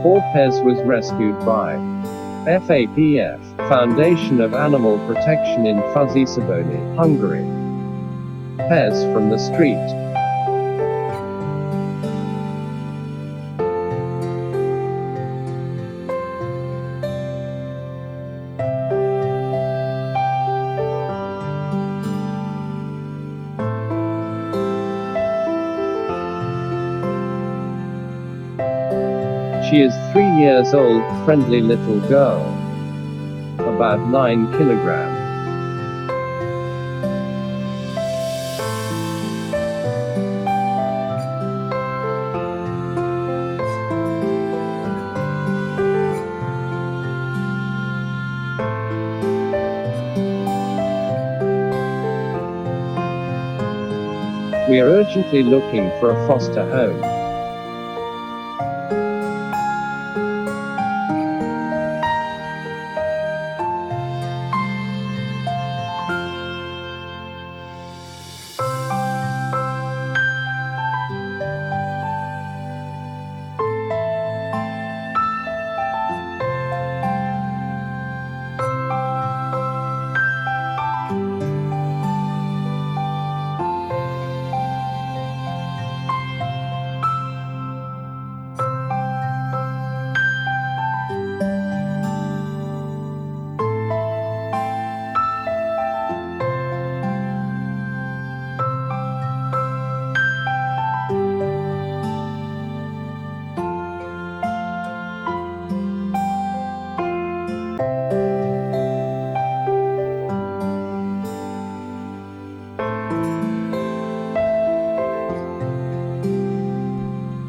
4 pairs was rescued by FAPF, Foundation of Animal Protection in Füzesabony, Hungary. Pairs from the street. She is 3 years old, friendly little girl. About 9 kilograms. We are urgently looking for a foster home.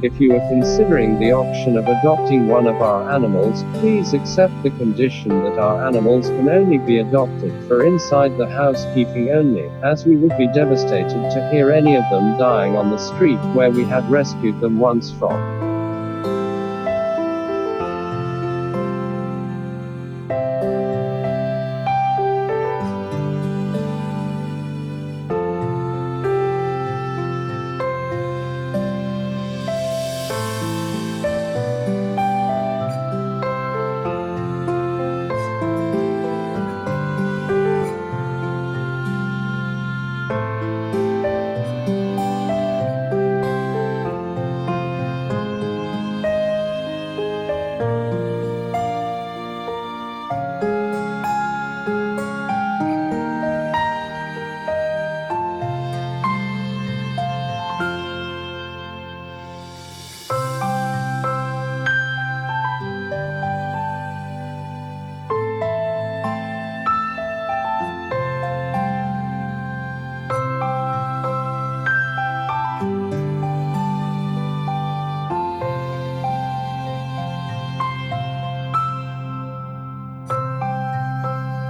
If you are considering the option of adopting one of our animals, please accept the condition that our animals can only be adopted for inside the house keeping only, as we would be devastated to hear any of them dying on the street where we had rescued them once from.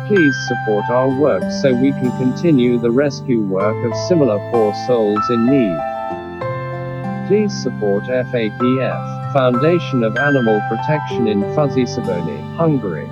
Please support our work so we can continue the rescue work of similar poor souls in need. Please support FAPF, Foundation of Animal Protection in Füzesabony, Hungary.